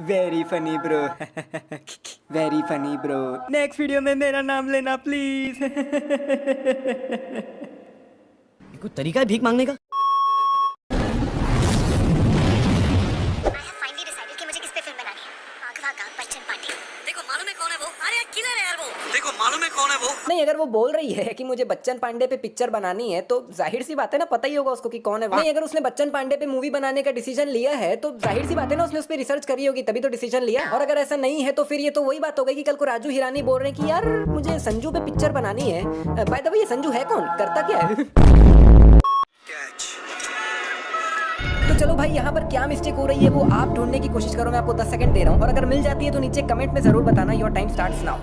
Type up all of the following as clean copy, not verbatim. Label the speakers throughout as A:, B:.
A: Very funny bro. Very funny bro. Next video में मेरा नाम लेना प्लीज।
B: कोई तरीका है भीख मांगने का?
C: फाइनली डिसाइडेड कि मुझे किस पे फिल्म बनानी है। आगवा का बच्चन पांडे।
B: देखो मालूम है कौन है वो? अरे किलर है यार वो। देखो मालूम है कौन है वो?
A: नहीं, अगर वो बोल रही है कि मुझे बच्चन पांडे पे पिक्चर बनानी है तो जाहिर सी बात है ना, पता ही होगा उसको कि कौन है वो। नहीं, अगर उसने बच्चन पांडे पे मूवी बनाने का डिसीजन लिया है तो जाहिर सी बात है ना, उसने उस पर रिसर्च करी होगी तभी तो डिसीजन लिया। और अगर ऐसा नहीं है तो फिर ये तो वही बात हो गई कि कल को राजू हिरानी बोल रहे हैं कि यार मुझे संजू पे पिक्चर बनानी है। बाय द वे, ये संजू है कौन, करता क्या है? तो चलो भाई, यहाँ पर क्या मिस्टेक हो रही है वो आप ढूंढने की कोशिश करो। मैं आपको 10 सेकंड दे रहा हूँ और अगर मिल जाती है तो नीचे कमेंट में जरूर बताना। Your time starts now.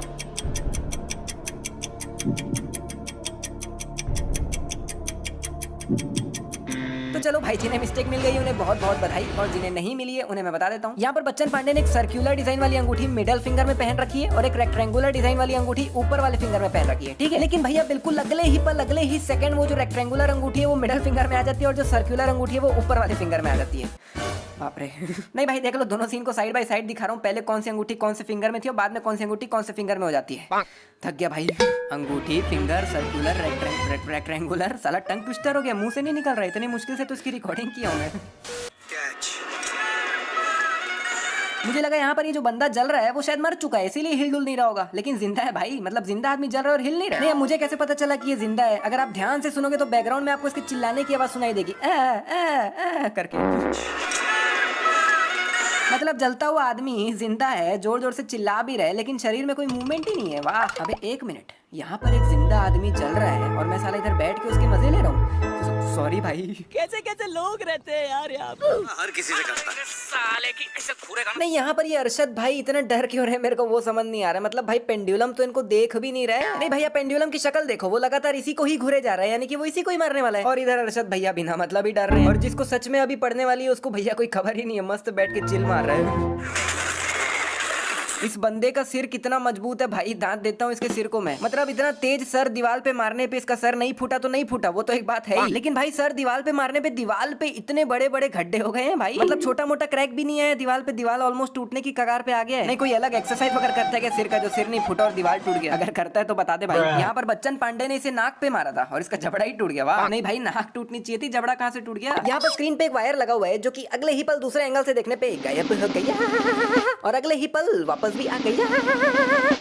A: तो चलो भाई, जिन्हें मिस्टेक मिल गई उन्हें बहुत बहुत बधाई और जिन्हें नहीं मिली है उन्हें मैं बता देता हूँ। यहाँ पर बच्चन पांडे ने एक सर्कुलर डिजाइन वाली अंगूठी मिडिल फिंगर में पहन रखी है और एक रेक्टेंगुलर डिजाइन वाली अंगूठी ऊपर वाले फिंगर में पहन रखी है, ठीक है। लेकिन भैया बिल्कुल अगले ही सेकंड वो जो रेक्टेंगुलर अंगूठी है वो मिडिल फिंगर में आ जाती है और जो सर्कुलर अंगूठी है वो ऊपर वाले फिंगर में आ जाती है। बाप रे। नहीं भाई, देख लो, दोनों सीन को साइड बाय साइड दिखा रहा हूँ। पहले कौन सी अंगूठी कौन से फिंगर में थी और बाद में कौन सी अंगूठी कौन से फिंगर में हो जाती है। थक गया भाई। अंगूठी, फिंगर, सर्कुलर, रेक्टेंगुलर। साला टंग ट्विस्टर हो गया, मुंह से नहीं निकल रहा। इतनी मुश्किल से तो इसकी रिकॉर्डिंग किया हूं मैं। मुझे लगा यहाँ पर ये जो बंदा जल रहा है वो शायद मर चुका है, इसीलिए हिल डुल नहीं रहा होगा, लेकिन जिंदा है भाई। मतलब जिंदा आदमी जल रहा है और हिल नहीं रहा है। नहीं, अब मुझे कैसे पता चला कि ये जिंदा है? अगर आप ध्यान से सुनोगे तो बैकग्राउंड में आपको इसके चिल्लाने की आवाज सुनाई देगी, करके। मतलब जलता हुआ आदमी जिंदा है, जोर जोर से चिल्ला भी रहा है, लेकिन शरीर में कोई मूवमेंट ही नहीं है। वाह। अबे एक मिनट, यहाँ पर एक जिंदा आदमी जल रहा है और मैं साला इधर बैठ के उसके मजे ले रहा हूँ। सॉरी भाई।
B: कैसे कैसे लोग रहते हैं यार यहाँ पे? हर किसी से करता है साले की ऐसे घूरेगा।
A: नहीं, यहाँ पर ये अरशद भाई इतना डर क्यों रहे मेरे को वो समझ नहीं आ रहा है। मतलब भाई पेंडुलम तो इनको देख भी नहीं रहा है। नहीं भैया, पेंडुलम की शक्ल देखो, वो लगातार इसी को ही घुरे जा रहा है, यानी कि वो इसी को ही मारने वाला है। और इधर अरशद भैया बिना मतलब ही डर रहे हैं और जिसको सच में अभी पड़ने वाली है उसको भैया कोई खबर ही नहीं है, मस्त बैठ के चिल मार रहा है। इस बंदे का सिर कितना मजबूत है भाई, दांत देता हूँ इसके सिर को मैं। मतलब इतना तेज सर दीवार पे मारने पे इसका सर नहीं फूटा तो नहीं फूटा, वो तो एक बात है ही। लेकिन भाई सर दीवार पे मारने पे दीवार पे इतने बड़े बड़े गड्ढे हो गए हैं भाई। मतलब छोटा मोटा क्रैक भी नहीं है दीवार पे, दीवार ऑलमोस्ट टूटने की कगार पे आ गया है। नहीं, कोई अलग एक्सरसाइज वगैरह करता है क्या सिर का जो सिर नहीं फूटा और दीवार टूट गया? अगर करता है तो बता दे भाई। यहाँ पर बच्चन पांडे ने इसे नाक पे मारा था और इसका जबड़ा ही टूट गया। वाह। नहीं भाई, नाक टूटनी चाहिए थी, जबड़ा कहाँ से टूट गया? यहाँ पर स्क्रीन पे एक वायर लगा हुआ है जो कि अगले ही पल दूसरे एंगल से देखने पे गायब हो गया और अगले ही पल वापस भी आ गया।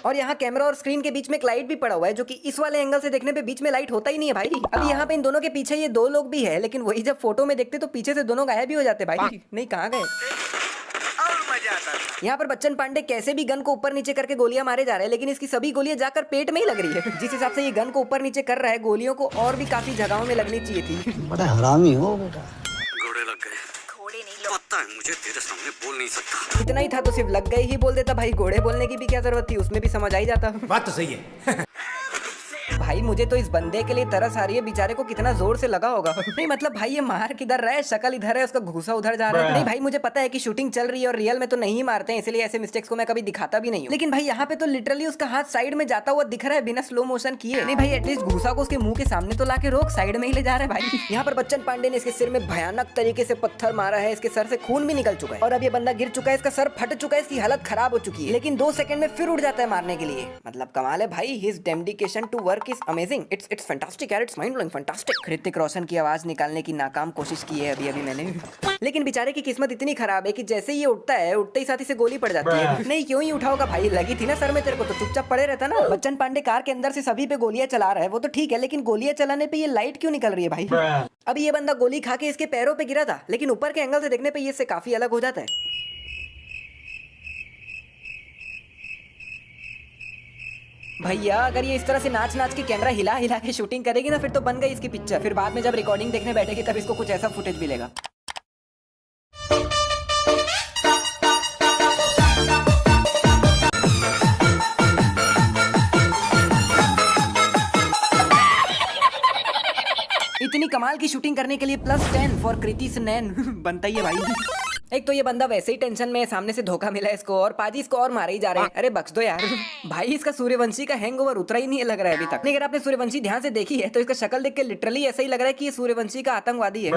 A: और यहाँ कैमरा और स्क्रीन के बीच में एक लाइट भी पड़ा हुआ है जो कि इस वाले एंगल से देखने पे बीच में लाइट होता ही नहीं है भाई। अब यहाँ पे इन दोनों के पीछे ये दो लोग भी है, लेकिन वही जब फोटो में देखते तो पीछे से दोनों गायब भी हो जाते भाई। नहीं, कहाँ गए? यहाँ पर बच्चन पांडे कैसे भी गन को ऊपर नीचे करके गोलियां मारे जा रहे हैं, लेकिन इसकी सभी गोलियां जाकर पेट में ही लग रही है। जिस हिसाब से ये गन को ऊपर नीचे कर रहा है, गोलियों को और भी काफी जगहों में लगनी चाहिए थी।
D: बड़ा हरामी हो बेटा।
B: घोड़े लग गए।
C: घोड़े नहीं लोग।
B: पता है मुझे, तेरे सामने बोल नहीं सकता।
A: इतना ही था तो सिर्फ लग गए ही बोल देता भाई, घोड़े बोलने की भी क्या जरूरत थी, उसमें भी समझ आ ही जाता।
E: बात तो सही है।
A: भाई मुझे तो इस बंदे के लिए तरस आ रही है, बेचारे को कितना जोर से लगा होगा। नहीं मतलब भाई ये मार किधर रहा है, शक्ल इधर है, उसका घूसा उधर जा रहा है। नहीं भाई, मुझे पता है कि शूटिंग चल रही है और रियल में तो नहीं मारते हैं, इसलिए ऐसे मिस्टेक्स को मैं कभी दिखाता भी नहीं हूँ। लेकिन भाई यहाँ पे तो लिटरली उसका हाथ साइड में जाता हुआ दिख रहा है बिना स्लो मोशन किए। नहीं भाई, एटलीस्ट घूसा को उसके मुंह के सामने तो लाके रोक, साइड में ही ले जा रहा है भाई। यहाँ पर बच्चन पांडे ने इसके सिर में भयानक तरीके से पत्थर मारा है, इसके सर से खून भी निकल चुका है और अब ये बंदा गिर चुका है, इसका सर फट चुका है, इसकी हालत खराब हो चुकी है, लेकिन 2 सेकंड में फिर उठ जाता है मारने के लिए। मतलब कमाल है भाई, his dedication to work is amazing. It's fantastic यार, it's mind blowing, fantastic. Hrithik Roshan की आवाज निकालने की नाकाम कोशिश की है अभी मैंने। लेकिन बेचारे की किस्मत इतनी खराब है कि जैसे ही ये उठता है, उठते ही साथ ही से गोली पड़ जाती है। नहीं, क्यों ही उठाओगा भाई, लगी थी ना सर में तेरे को, तो चुपचाप पड़े रहता ना। बच्चन पांडे कार के अंदर से सभी पे गोलियां चला रहा है, वो तो ठीक है, लेकिन गोलियां चलाने पे ये लाइट क्यों निकल रही है भाई? अभी ये बंदा गोली खा के इसके पैरों पे गिरा था, लेकिन ऊपर के एंगल से देखने पे ये इससे काफी अलग हो जाता है। भैया अगर ये इस तरह से नाच नाच के कैमरा हिला हिला के शूटिंग करेगी ना, फिर तो बन गई इसकी पिक्चर। फिर बाद में जब रिकॉर्डिंग देखने बैठेगी तब इसको कुछ ऐसा फुटेज मिलेगा। इतनी कमाल की शूटिंग करने के लिए +10 फॉर कृति सेनन बनता ही है भाई। एक तो ये बंदा वैसे ही टेंशन में है, सामने से धोखा मिला है इसको और पाजी इसको और मारे ही जा रहे हैं। अरे बख्श दो यार। भाई इसका सूर्यवंशी का हैंगओवर उतरा ही नहीं है लग रहा है अभी तक। नहीं, अगर आपने सूर्यवंशी ध्यान से देखी है तो इसका शक्ल देख के लिटरली ऐसा ही लग रहा है कि ये सूर्यवंशी का आतंकवादी है।